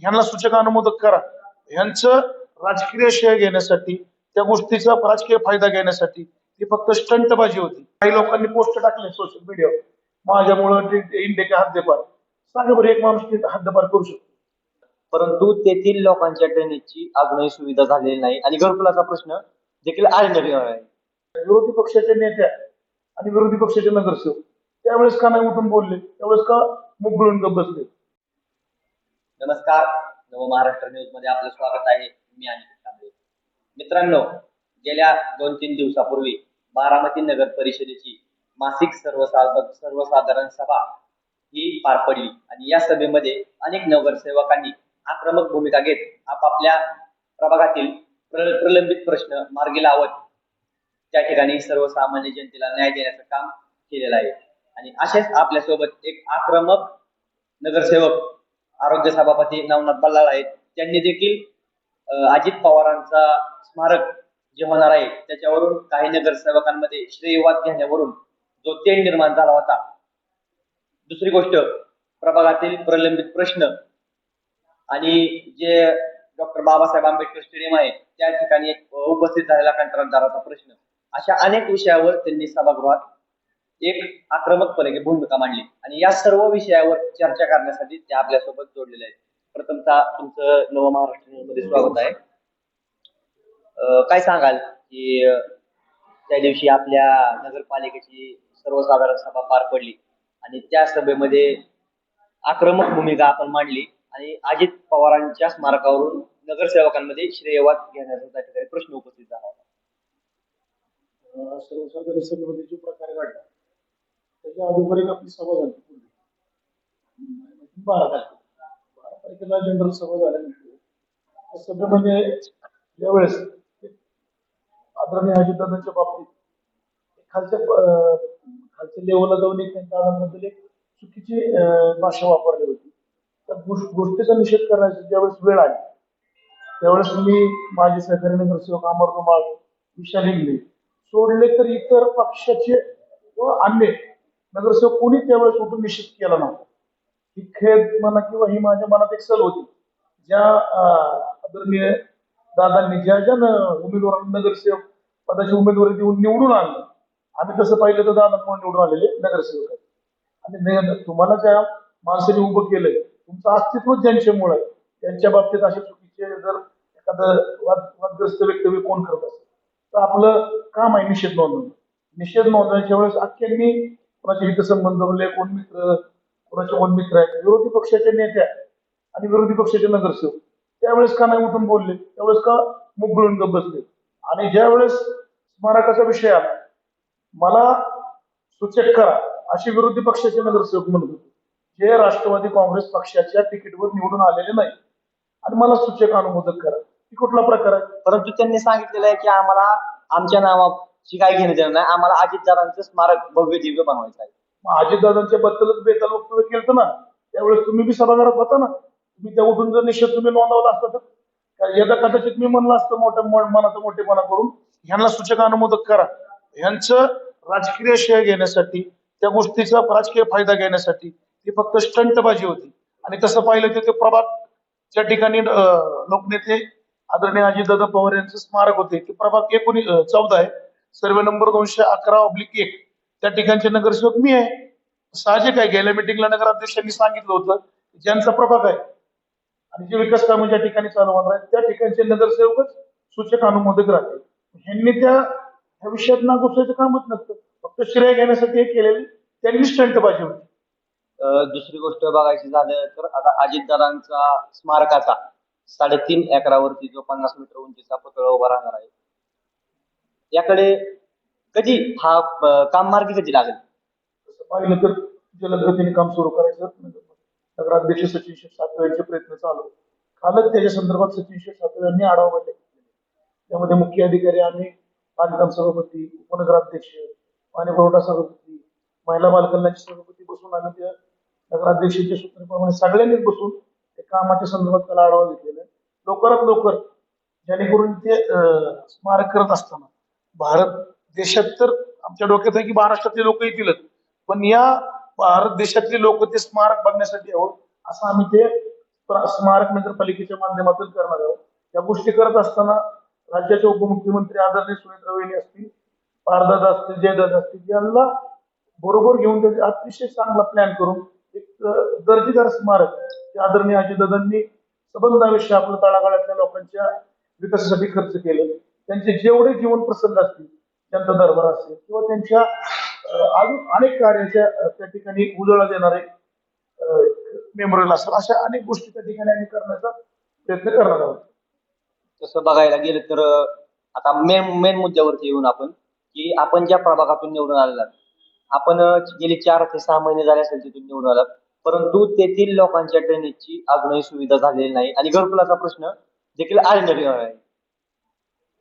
ह्यांना सूचक अनुमोदक करा. ह्यांचं राजकीय श्रेय घेण्यासाठी, त्या गोष्टीचा राजकीय फायदा घेण्यासाठी ती फक्त स्टंटबाजी होती. काही लोकांनी पोस्ट टाकले सोशल मीडियावर, माझ्यामुळे इंडियाच्या हद्दपार. सांगा बरं, एक माणूस हद्दपार करू शकतो? परंतु तेथील लोकांच्या ड्रेनेजची अजूनही सुविधा झालेली नाही आणि घरकुलाचा प्रश्न देखील आढळलेला आहे. विरोधी पक्षाच्या नेत्या आणि विरोधी पक्षाचे नगरसेवक त्यावेळेस का नाही उठून बोलले? त्यावेळेस का मुख गिळून गप्प बसले? नमस्कार, नव महाराष्ट्र न्यूज मध्ये आपलं स्वागत आहे. मी अनिकेत कांबळे. मित्रांनो, गेल्या 2-3 दिवसापूर्वी बारामती नगर परिषदेची मासिक सर्वसाधारण सभा ही पार पडली आणि या सभेमध्ये अनेक नगरसेवकांनी आक्रमक भूमिका घेत आपापल्या प्रभागातील प्रलंबित प्रश्न मार्गी लावत त्या ठिकाणी सर्वसामान्य जनतेला न्याय देण्याचं काम केलेलं आहे. आणि असेच आपल्यासोबत एक आक्रमक नगरसेवक आरोग्य सभापती नवनाथ बल्लाळ आहेत. त्यांनी देखील अजित पवारांचा स्मारक जे होणार आहे त्याच्यावरून काही नगरसेवकांमध्ये श्रेयवाद घेण्यावरून जो तेढ निर्माण झाला होता. दुसरी गोष्ट, प्रभागातील प्रलंबित प्रश्न आणि जे डॉक्टर बाबासाहेब आंबेडकर स्टेडियम आहे त्या ठिकाणी उपस्थित झालेला कंत्राटदाराचा प्रश्न, अशा अनेक विषयावर त्यांनी सभागृहात एक आक्रमकपणे भूमिका मांडली आणि या सर्व विषयावर चर्चा करण्यासाठी ते आपल्यासोबत जोडलेले आहेत. प्रथमतः तुमचं नव महाराष्ट्र मध्ये स्वागत आहे. काय सांगाल की त्या दिवशी आपल्या नगरपालिकेची सर्वसाधारण सभा पार पडली आणि त्या सभेमध्ये आक्रमक भूमिका आपण मांडली आणि अजित पवारांच्या स्मारकावरून नगरसेवकांमध्ये श्रेयवाद घेण्याचा त्या ठिकाणी प्रश्न उपस्थित झाला होता. सर्वसाधारण सभेमध्ये जो प्रकार घडला त्याच्या अगोदर आपली सभा झाली 12 तारखेला जनरल सभा झाल्यानंतर सभेमध्ये ज्यावेळेस आदरणीय अजितदादांच्या बाबतीत खालच्या लेवलला जाऊन एक त्यांच्याबद्दल एक चुकीची भाषा वापरली होती. त्या गोष्टीचा निषेध करण्याची ज्यावेळेस वेळ आली त्यावेळेस मी माझे सहकारी नगरसेवक अमर कुमार, विशाल इंगळे सोडले तर इतर पक्षाचे व अन्य नगरसेवक कोणी त्यावेळेस उठून निषेध केला नव्हता. ही खेद म्हणा किंवा ही माझ्या मनात एक सल होती. ज्या आदरणीय दादांनी ज्या उमेदवारांना नगरसेवक पदाची उमेदवारी देऊन निवडून आणलं, आम्ही तसं पाहिलं तर दादांमुळे निवडून आलेले नगरसेवक आहेत. आणि तुम्हाला ज्या माणसाने उभं केलंय, तुमचं अस्तित्वच ज्यांच्यामुळे आहे, त्यांच्या बाबतीत असे चुकीचे जर एखादं वादग्रस्त वक्तव्य कोण करत असेल तर आपलं काम आहे निषेध नोंदवणं. निषेध नोंदवण्याच्या वेळेस अख्ख्यांनी कोणाचे हितसंबंध बनले, कोण मित्र, कोणाचे कोण मित्र आहेत, विरोधी पक्षाच्या नेत्या आणि विरोधी पक्षाचे नगरसेवक त्यावेळेस का नाही उठून बोलले? त्यावेळेस का मुख गिळून गप्प बसले? आणि ज्या वेळेस स्मारकाचा विषय आला, मला सूचक करा असे विरोधी पक्षाचे नगरसेवक म्हणत होते, जे राष्ट्रवादी काँग्रेस पक्षाच्या तिकीटवर निवडून आलेले नाही, आणि मला सूचक अनुमोदक करा. ही कुठला प्रकार आहे? परंतु त्यांनी सांगितलेलं आहे की आम्हाला आमच्या नावाची काय घेणं देणं नाही, आम्हाला अजितदादांचं स्मारक भव्य दिव्य बनवायचं आहे. मग अजितदादांच्या बद्दलच बेताल वक्तव्य केलं ना त्यावेळेस, तुम्ही बी सभागृहात होता ना. तुम्ही त्या उठून जर निषेध तुम्ही नोंदवला असता तर यदा कदाचित मी म्हणलं असतं मनाचा मोठेपणा करून ह्यांना सूचक अनुमोदक करा. ह्यांचं राजकीय श्रेय घेण्यासाठी, त्या गोष्टीचा राजकीय फायदा घेण्यासाठी ती फक्त स्टंटबाजी होती. आणि तसं पाहिलं तर ते प्रभाग ज्या ठिकाणी लोकनेते आदरणीय अजितदादा पवार यांचं स्मारक होते ते प्रभाग 14 आहे, सर्वे नंबर 211/1. त्या ठिकाणचे नगरसेवक मी आहे. साहजिक आहे, गेल्या मिटिंगला नगराध्यक्षांनी सांगितलं होतं ज्यांचा प्रभाग आहे आणि जे विकास कामं ज्या ठिकाणी चालू होणार आहेत त्या ठिकाणचे नगरसेवकच सूचक अनुमोदक राहते. ह्यांनी त्या विषयात ना घुसायचं कामच नसतं, फक्त श्रेय घेण्यासाठी हे केलेली त्यांनी स्टंटबाजी होती. दुसरी गोष्ट बघायची झालं तर आता अजितदादांचा स्मारकाचा 3.5 एकरावरती जो 50 मीटर उंचीचा पुतळा उभा राहणार आहे, याकडे कधी हा काम मार्गी कधी लागेल? तसं पाहिलं तर जलदगतीने काम सुरू करायचं नगराध्यक्ष सचिन शेठ सातव यांचे प्रयत्न चालू. कालच त्याच्या संदर्भात सचिन शेठ सातव यांनी आढावा बैठक घेतली. त्यामध्ये मुख्य अधिकारी आम्ही, बांधकाम सभापती, उपनगराध्यक्ष, पाणी पुरवठा सभापती, महिला बालकल्याणचे सभापती बसून आम्ही त्या नगराध्यक्षांच्या सूचनेप्रमाणे सगळ्यांनीच बसून त्या कामाच्या संदर्भात त्याला आढावा घेतलेला आहे. लवकरात लवकर जेणेकरून ते स्मारक करत असताना भारत देशात तर आमच्या डोक्यात आहे की महाराष्ट्रातले लोक येतीलच, पण या भारत देशातले लोक ते स्मारक बघण्यासाठी यावं असं आम्ही ते स्मारक नगरपालिकेच्या माध्यमातून करणार आहोत. या गोष्टी करत असताना राज्याचे उपमुख्यमंत्री आदरणीय सुनेत्रा वहिनी असतील, पारदादा असतील, जयदादा असतील, यांना बरोबर घेऊन त्याचे अतिशय चांगला प्लॅन करून एक दर्जेदार स्मारक ते आदरणीय अजितदादांनी सबंध आयुष्य आपल्या तळागाळातल्या लोकांच्या विकासासाठी खर्च केले. त्यांचे जेवढे जीवन प्रसंग असतील, जनता दरबार असेल किंवा त्यांच्या अजून अनेक कार्याच्या त्या ठिकाणी उजळा देणारे मेमोरियल असेल, अशा अनेक गोष्टी त्या ठिकाणी आम्ही करण्याचा प्रयत्न करणार आहोत. तसं बघायला गेलं तर आता मेन मुद्द्यावरती येऊन आपण की आपण ज्या प्रभागातून निवडून आलेला आपण गेली 4 ते 6 महिने झाले असेल तिथून निवडून आलात, परंतु तेथील लोकांच्या ड्रेनेजची अजूनही सुविधा झालेली नाही आणि घरकुलाचा प्रश्न देखील आलेला आहे.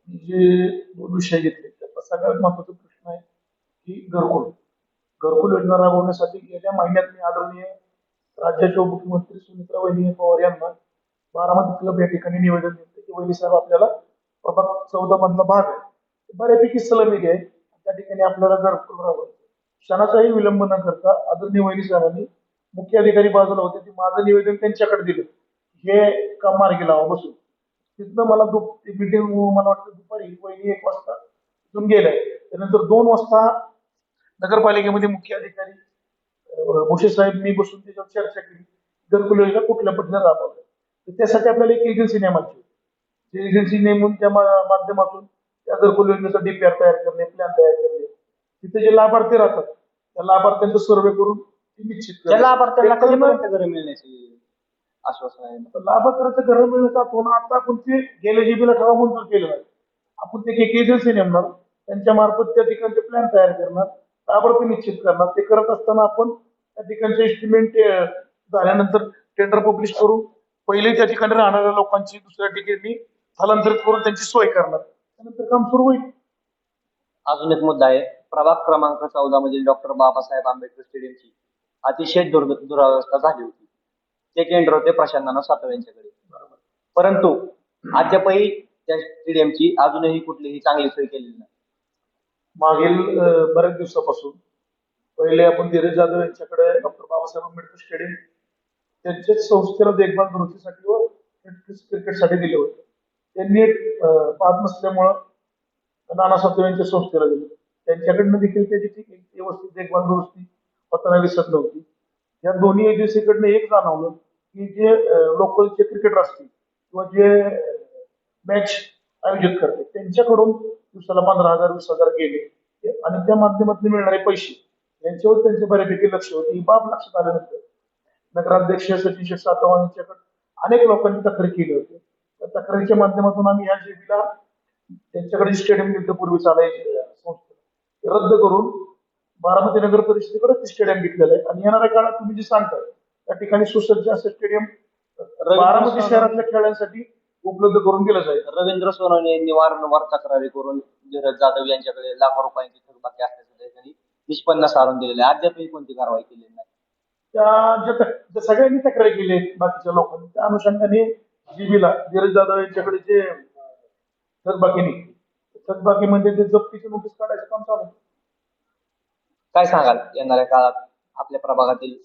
जे दोन विषय घेतले त्याचा सगळ्यात महत्वाचा प्रश्न आहे की घरकुल योजना राबवण्यासाठी गेल्या महिन्यात मी आदरणीय राज्याचे उपमुख्यमंत्री सुनेत्रा वहिनी पवार यांना बारामती क्लब या ठिकाणी निवेदन दिले की वहिनी साहेब आपल्याला प्रभाग 14 मधला भाग आहे बऱ्यापैकी सलमी आहे, त्या ठिकाणी आपल्याला घरकुल राबवायचं. क्षणाचाही विलंब न करता आदरणीय वहिनी साहेबांनी मुख्य अधिकारी बाजूला होते ते माझं निवेदन त्यांच्याकडे दिलं, हे काम मार्गी लावा बसून. तिथनं मला मीटिंग मला वाटतं दुपारी वहिनी 1 वाजता तिथून गेलाय. त्यानंतर 2 वाजता नगरपालिकेमध्ये मुख्य अधिकारी भुसे साहेब मी बसून त्याच्यावर चर्चा केली, घरकुल योजना कुठल्या पद्धतीने राबवल्या. तर त्यासाठी आपल्याला एक एजन्सी नेमायची होती. एजन्सी नेमून त्या माध्यमातून त्या घरकुल योजनेचा डीपीआर तयार करणे, प्लॅन तयार करणे, तिथे जे लाभार्थी राहतात त्या लाभार्थ्यांचा सर्वे करून निश्चित त्या लाभार्थ्यांना कधीपर्यंत घरं मिळण्याची आश्वासन आहे? लाभार्थ्यांचं घर मिळण्याचं आपण आता आपण ते गेल्या जीबीला ठराव मंजूर केलेला आहे. आपण ते एक एजन्सी नेमणार, त्यांच्या मार्फत त्या ठिकाणचे प्लॅन तयार करणार, लाभार्थी निश्चित करणार. ते करत असताना आपण त्या ठिकाणचे एस्टिमेट झाल्यानंतर टेंडर पब्लिश करून पहिले त्या ठिकाणी राहणाऱ्या लोकांची दुसऱ्या ठिकाणी स्थलांतरित करून त्यांची सोय करणार, त्यानंतर काम सुरू होईल. अजून एक मुद्दा आहे, प्रभाग क्रमांक 14 मधील डॉक्टर बाबासाहेब आंबेडकर स्टेडियमची अतिशय दुरावस्था झाली होती. ते केंद्र होते प्रशांत नाना सातव यांच्याकडे, परंतु अद्यापही त्या स्टेडियमची अजूनही कुठलीही चांगली सोय केलेली नाही. मागील बऱ्याच दिवसापासून पहिले आपण धीरज जाधव यांच्याकडे डॉक्टर बाबासाहेब आंबेडकर स्टेडियम त्यांच्याच संस्थेला देखभाल दुरुस्तीसाठी व क्रिकेटसाठी दिले होते. त्यांनी पाहत नसल्यामुळं नाना सातव यांच्या संस्थेला दिले. त्यांच्याकडनं देखील त्याची व्यवस्थित देखभाल दुरुस्ती होताना दिसत नव्हती. या दोन्ही एजन्सीकडनं एक जाणवलं की जे लोकलचे क्रिकेटर असतील किंवा जे मॅच आयोजित करते त्यांच्याकडून दिवसाला 15,000 20,000 गेले आणि त्या माध्यमातून मिळणारे पैसे यांच्यावर त्यांचे बऱ्यापैकी लक्ष होते. ही बाब लक्षात आल्यानंतर नगराध्यक्ष सचिन सातव यांच्याकडे अनेक लोकांनी तक्रार केली होती. त्या तक्रारीच्या माध्यमातून आम्ही या जेबीला त्यांच्याकडे स्टेडियम दिलं पूर्वी चालायची संस्था रद्द करून बारामती नगर परिषदेकडे ते स्टेडियम घेतलेलं आहे आणि येणाऱ्या काळात तुम्ही जे सांगताय त्या ठिकाणी सुसज्ज असं स्टेडियम बारामती शहरातल्या खेळांसाठी उपलब्ध करून दिलं जाईल. रवींद्र सोनवणे यांनी वारंवार तक्रारी करून धीरज जाधव यांच्याकडे लाखो रुपयांची थकबाकी असल्याचं त्यांनी निष्पन्न सारून दिलेलं आहे. अद्यापही कोणती कारवाई केलेली नाही. त्या सगळ्यांनी तक्रारी केली बाकीच्या लोकांनी, त्या अनुषंगाने जीबीला धीरज जाधव यांच्याकडे जे थकबाकी निघते थकबाकीमध्ये ते जप्तीची नोटीस काढायचं काम चालू. काय सांगाल येणाऱ्या काळात आपल्या प्रभागातील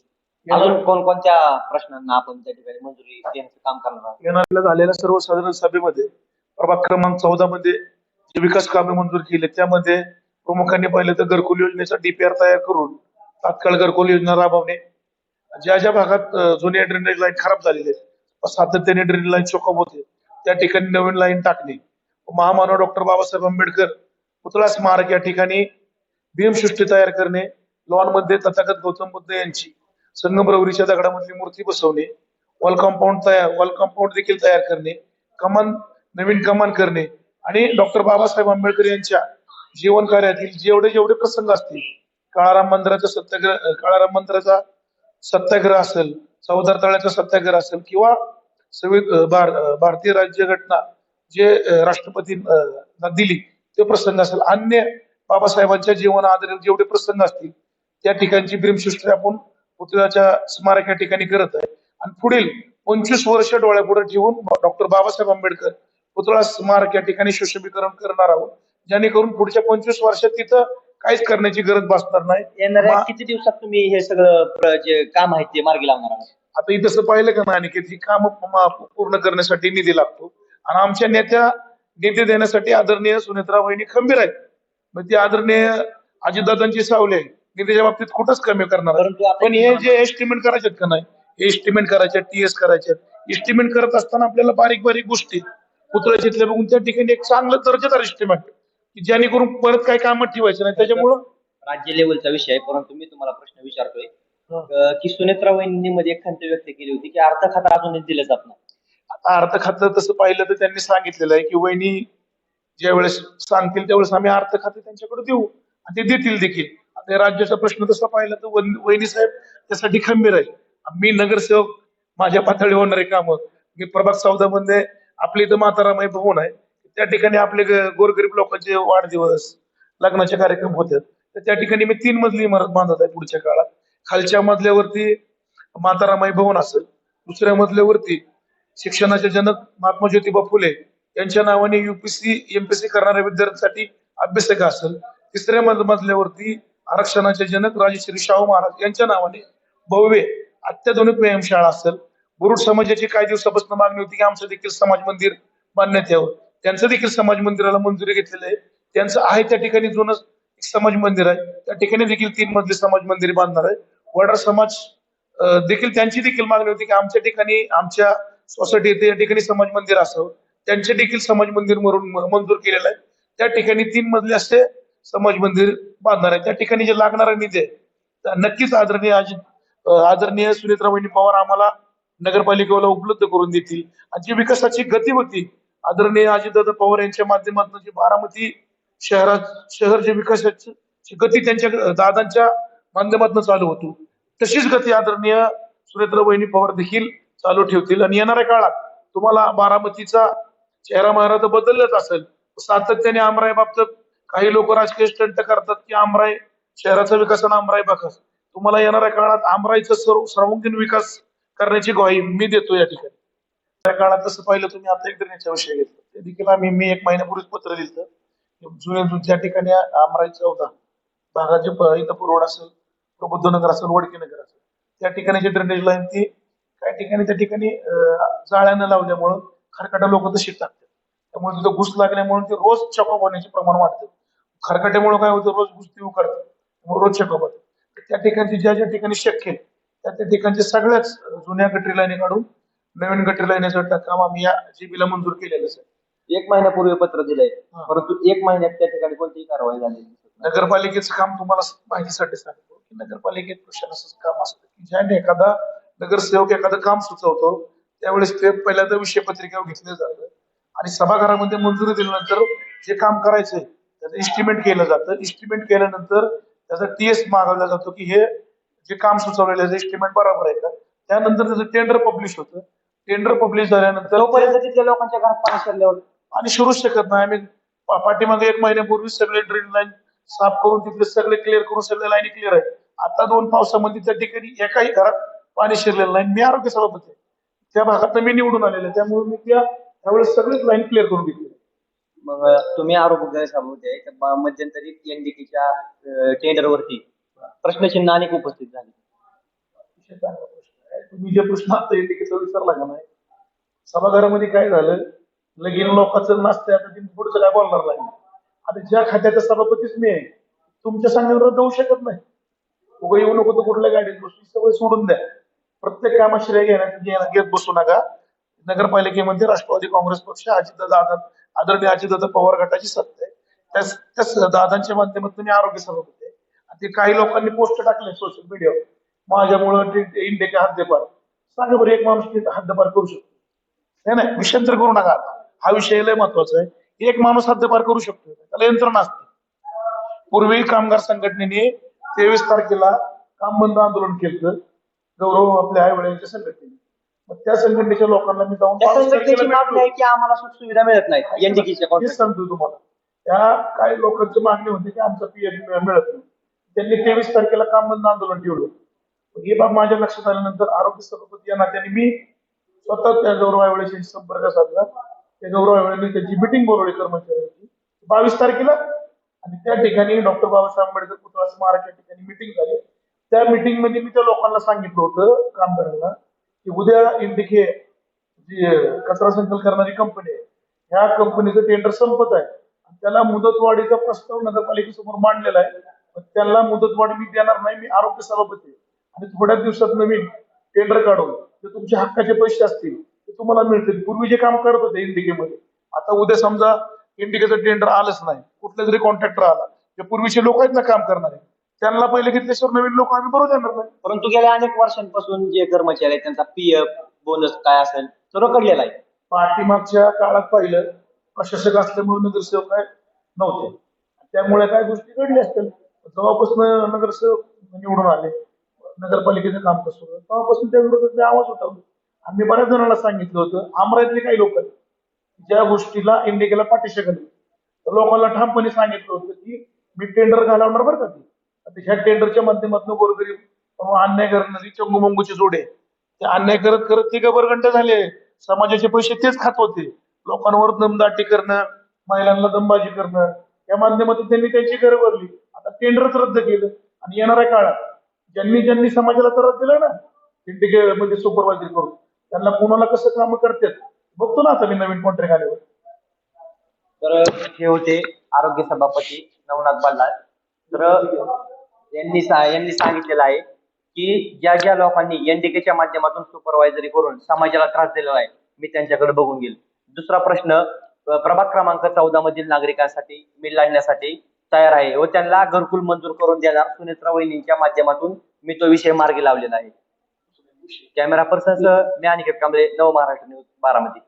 अजून कोणकोणत्या प्रश्नांना आपण त्या ठिकाणी मंजुरी देण्याचं काम करणार आहोत? येणाऱ्या झालेल्या सर्वसाधारण सभेमध्ये प्रभाग क्रमांक 14 मध्ये जे विकास कामे मंजूर केले त्यामध्ये प्रमुखांनी पाहिलं तर घरकुल योजनेचा डीपीआर तयार करून तात्काळ घरकुल योजना राबवणे, ज्या ज्या भागात जुने ड्रेनेज लाईन खराब झालेले सातत्याने ड्रेनेज लाईन चोकअप होते त्या ठिकाणी नवीन लाईन टाकणे, महामानव डॉक्टर बाबासाहेब आंबेडकर पुतळा स्मारक या ठिकाणी भीमसृष्टी तयार करणे, लॉन मध्ये तथागत गौतम बुद्ध यांची संगमरवरीच्या दगडामधली मूर्ती बसवणे, वॉल कंपाऊंड देखील तयार करणे, नवीन कमान करणे आणि डॉक्टर बाबासाहेब आंबेडकर यांच्या जीवन कार्यातील जेवढे प्रसंग असतील, काळाराम मंदिराचा सत्याग्रह असेल, चौदार तळ्याचा सत्याग्रह असेल किंवा भारतीय राज्यघटना जे राष्ट्रपतींना दिली ते प्रसंग असेल, अन्य बाबासाहेबांच्या जीवन आधारित जेवढे प्रसंग असतील त्या ठिकाणची भीमसृष्टी आपण पुतळ्याच्या स्मारक या ठिकाणी करत आहे आणि पुढील 25 वर्ष डोळ्यापुढे ठेवून डॉक्टर बाबासाहेब आंबेडकर पुतळा स्मारक या ठिकाणी सुशोभीकरण करणार आहोत, जेणेकरून पुढच्या 25 वर्षात तिथं काहीच करण्याची गरज भासणार नाही. येणाऱ्या किती दिवसात तुम्ही हे सगळं जे काम आहे ते मार्गी लावणार आहात? आता इथं तसं पाहिलं का नाही की ही कामं पूर्ण करण्यासाठी निधी लागतो आणि आमच्या निधी देण्यासाठी आदरणीय सुनेत्रा वहिनी खंबीर आहेत. मग ती आदरणीय अजितदादांची सावली आहे. निधीच्या बाबतीत कुठंच कमी करणार आहे. परंतु आता पण हे जे एस्टिमेट करायचे का नाही, एस्टिमेट करायचे, टीएस करायचे, एस्टिमेट करत असताना आपल्याला बारीक बारीक गोष्टी पुतळ्या चितल्या बघून त्या ठिकाणी एक चांगलं दर्जेदार एस्टिमेट की जेणेकरून परत काही कामात ठेवायचं नाही. त्याच्यामुळं राज्य लेवलचा विषय आहे, परंतु मी तुम्हाला प्रश्न विचारतोय की सुनेत्रा वहिनी मध्ये एक खंत व्यक्त केली होती की अर्थ खाता अजूनही दिलं जात नाही. आता अर्थ खातं तसं पाहिलं तर त्यांनी सांगितलेलं आहे की वहिनी ज्या वेळेस सांगतील त्यावेळेस आम्ही अर्थ खाते त्यांच्याकडे देऊ आणि ते देतील देखील. आता या राज्याचा प्रश्न तसा पाहिला तर वहिनी साहेब त्यासाठी खंबीर आहे. मी नगरसेवक, माझ्या पातळीवर होणारे कामं, मी प्रभाग 14 मध्ये आपली इथं मातारामाई भवन आहे, त्या ठिकाणी आपले गोरगरीब लोकांचे वाढदिवस, लग्नाचे कार्यक्रम होतात, तर त्या ठिकाणी मी 3 मजली इमारत बांधत आहे पुढच्या काळात. खालच्या मजल्यावरती मातारामाई भवन असेल, दुसऱ्या मजल्यावरती शिक्षणाचे जनक महात्मा ज्योतिबा फुले यांच्या नावाने युपीसी एमपीसी करणाऱ्या विद्यार्थ्यांसाठी अभ्यासिका असेल, तिसऱ्या मजल्यावरती आरक्षणाचे जनक राजश्री शाहू महाराज यांच्या नावाने भव्य अत्याधुनिक व्यायामशाळा असेल. बुरुड समाजाची काही दिवसापासून मागणी होती की आमचं देखील समाज मंदिर बांधण्यात यावं. त्यांचं देखील समाज मंदिराला मंजुरी घेतलेली आहे. त्यांचं आहे त्या ठिकाणी जुनं एक समाज मंदिर आहे, त्या ठिकाणी देखील 3 मजली समाज मंदिर बांधणार आहे. वडार समाज देखील त्यांची देखील मागणी होती की आमच्या ठिकाणी, आमच्या सोसायटी येथे या ठिकाणी समाज मंदिर असावं. त्यांचे देखील समाज मंदिर मंजूर केलेलं आहे. त्या ठिकाणी 3 मजले असे समाज मंदिर बांधणार आहे. त्या ठिकाणी जे लागणारा निधी आहे तर नक्कीच आदरणीय सुनेत्रा वहिनी पवार आम्हाला नगरपालिकेला उपलब्ध करून देतील. आणि जी विकासाची गती होती आदरणीय अजितदादा पवार यांच्या माध्यमातून जी बारामती शहर जे विकासाची गती त्यांच्या दादांच्या माध्यमातून चालू होती, तशीच गती आदरणीय सुनेत्रा वहिनी पवार देखील चालू ठेवतील. आणि येणाऱ्या काळात तुम्हाला बारामतीचा चेहरा मारा तर बदललाच असेल. सातत्याने आमराई बाबतीत काही लोक राजकीय स्टंट करतात की आमराई शहराचा विकास आणि आमराई बकास. तुम्हाला येणाऱ्या काळात आमराईचा सर्वांगीण विकास करण्याची ग्वाही मी देतो या ठिकाणी. त्या काळात जसं पाहिलं तुम्ही आता एक ड्रेनेजचा विषय घेतला, ते देखील मी 1 महिन्यापूर्वीच पत्र दिलं. ज्या ठिकाणी आमराईचा होता भागाचे इथं पुरवड असेल, प्रबुद्धनगर असेल, वडकीनगर असेल, त्या ठिकाणी जी ड्रेनेज लाईन ती काही ठिकाणी त्या ठिकाणी जाळ्यानं लावल्यामुळं खरकाटा लोक तशी टाकतात. त्यामुळे तिथं घुस लागल्यामुळे ते रोज चेकअप होण्याचे प्रमाण वाढतं. खरकाट्यामुळे काय होतं, रोज घुस ती उकारतात, त्यामुळे रोज चेकअप होतं. त्या ठिकाणी ज्या ठिकाणी शक्य आहे त्या ठिकाणच्या सगळ्याच जुन्या गटरी लाईनी काढून नवीन गटरी लाईनीचं काम आम्ही या जीबीला मंजूर केलेलं आहे. 1 महिन्यापूर्वी पत्र दिलंय, परंतु 1 महिन्यात त्या ठिकाणी कोणतीही कारवाई झाली नाही. नगरपालिकेचं काम तुम्हाला माहितीसाठी सांगतो की नगरपालिकेत प्रशासनाचं काम असतं की ज्याने एखादा नगरसेवक एखादं काम सुचवतो त्यावेळेस ते पहिल्यांदा विषय पत्रिकेवर घेतलं जातं आणि सभागृहामध्ये मंजुरी दिल्यानंतर जे काम करायचंय त्याचं इस्टिमेट केलं जातं. इस्टिमेट केल्यानंतर त्याचा टीएस मागवला जातो की हे जे काम सुचवलेलं इस्टिमेट बरोबर आहे का. त्यानंतर त्याचं टेंडर पब्लिश होतं. टेंडर पब्लिश झाल्यानंतर तोपर्यंत तिथल्या लोकांच्या घरात पाणी शिरल्यावर आणि शिरूच शकत नाही. आम्ही पाठीमागे 1 महिन्यापूर्वी सगळे ड्रेन लाईन साफ करून तिथले सगळे क्लिअर करून सगळे लाईनी क्लिअर आहेत. आता 2 पावसामध्ये त्या ठिकाणी एकाही घरात पाणी शिरलेलं नाही. मी आरोग्य सभापती त्या भागात मी निवडून आलेले, त्यामुळे मी त्यावेळेस सगळेच लाईन क्लिअर करून घेतली. मग तुम्ही आरोग्य सभापती आहे, तर मध्यंतरी एनडीटीच्या टेंडरवरती प्रश्नचिन्ह अनेक उपस्थित झाले. चांगला प्रश्न आहे. तुम्ही जे प्रश्न आता एनडीकेचा विचारला का नाही, सभागृहामध्ये काय झालं, लगीन लोकांचं नसतं, आता तुम्ही पुढचं काय बोलणार नाही. आता ज्या खात्याचा सभापतीच मी आहे, तुमच्या सांगण्यावर जाऊ शकत नाही. उगा येऊ नको तर कुठल्या गाडीत बसू, सवय सोडून द्या. प्रत्येक कामात श्रेय घेत बसू नका. नगरपालिकेमध्ये राष्ट्रवादी काँग्रेस पक्ष आदरणीय अजितदादा पवार गटाची सत्ता आहे. त्याच दादांच्या माध्यमातून मी आरोग्य सभापती आहे. आणि ते काही लोकांनी पोस्ट टाकले सोशल मीडियावर माझ्यामुळं इंडिया हद्दपार. सांगा बरं, एक माणूस हद्दपार करू शकतो? नाही, विषयांतर करू नका. हा विषय लय महत्वाचा आहे. एक माणूस हद्दपार करू शकतो, त्याला यंत्रणा असते. पूर्वी कामगार संघटनेने 23 तारखेला काम बंद आंदोलन केलं, गौरव आपल्या आई वडिलांच्या संघटनेने. मग त्या संघटनेच्या लोकांना मी जाऊन की आम्हाला सुख सुविधा मिळत नाही एनडीटीच्या हेच सांगतो तुम्हाला. त्या काही लोकांची मागणी होती की आमचं पीएफ मिळत नाही. त्यांनी 23 तारखेला काम बंद आंदोलन ठेवलं. ही बाब माझ्या लक्षात आल्यानंतर आरोग्य सभापती या नात्याने मी स्वतः त्या गौरव आयवळेशी संपर्क साधला. त्या गौरव आयवळेंनी त्याची मिटिंग बोलवली कर्मचाऱ्यांची 22 तारखेला. आणि त्या ठिकाणी डॉक्टर बाबासाहेब आंबेडकर पुतळा स्मारक या ठिकाणी मिटिंग झाली. त्या मिटिंग मध्ये मी त्या लोकांना सांगितलं होतं कामगारांना की उद्या इंडिके जी कचरा संकलन करणारी कंपनी आहे, ह्या कंपनीचं टेंडर संपत आहे आणि त्याला मुदतवाढीचा प्रस्ताव नगरपालिकेसमोर मांडलेला आहे. पण त्याला मुदतवाढ मी देणार नाही, मी आरोग्य सभापती आहे. आणि थोड्या दिवसात नवीन टेंडर काढून जे तुमचे हक्काचे पैसे असतील ते तुम्हाला मिळतील. पूर्वी जे काम करत होते इंडिकेमध्ये, आता उद्या समजा इंडिकेचं टेंडर आलंच नाही, कुठला जरी कॉन्ट्रॅक्टर आला, जे पूर्वीचे लोक आहेत ना काम करणारे, त्यांना पहिले घेतल्याशिवाय नवीन लोक आम्ही बरोबर देणार नाही. परंतु गेल्या अनेक वर्षांपासून जे कर्मचारी आहेत त्यांचा पीएफ बोनस काय असेल सर्व कडलेला आहे. पाठीमागच्या काळात पाहिलं, प्रशासक असल्यामुळे नगरसेवक काय नव्हते, त्यामुळे काय गोष्टी घडल्या असतील. जेव्हापासून नगरसेवक निवडून आले, नगरपालिकेचं काम कसं होतं, तेव्हापासून त्या विरोधात मी आवाज उठवला. आम्ही बऱ्याच जणांना सांगितलं होतं, आमरातले काही लोक आहेत, ज्या गोष्टीला इंडिकेला पाठीशी घालली, तर लोकांना ठामपणे सांगितलं होतं की मी टेंडर घालवणार बरं का ती. आता ह्या टेंडरच्या माध्यमातून गोरगरीब अन्याय करणारी चंगूमंगूची जोडे, ते अन्याय करत करत ते गबरगंट झाले. समाजाचे पैसे तेच खात होते. लोकांवर दमदाटी करणं, महिलांना दमबाजी करणं, या माध्यमातून त्यांनी त्यांची घरं भरली. आता टेंडरच रद्द केलं आणि येणाऱ्या काळात ज्यांनी ज्यांनी समाजाला त्रास दिला ना इंडिके मध्ये सुपरवायझर करून, त्यांना कोणाला कसं काम करतात बघतो ना आता मी नवीन कॉन्ट्रॅक्ट आल्यावर. तर हे होते आरोग्य सभापती नवनाथ बल्लाळ. तर यांनी सांगितलेलं आहे की ज्या ज्या लोकांनी एनडीकेच्या माध्यमातून सुपरवायझरी करून समाजाला त्रास दिलेला आहे, मी त्यांच्याकडे बघून घेईल. दुसरा प्रश्न, प्रभाग क्रमांक 14 मधील नागरिकांसाठी मिल आणण्यासाठी तयार आहे व त्यांना घरकुल मंजूर करून देणार सुनेत्रा वहिनींच्या माध्यमातून मी तो विषय मार्गी लावलेला आहे. कॅमेरा पर्सन मी अनिकेत कांबळे, नव महाराष्ट्र न्यूज, बारामती.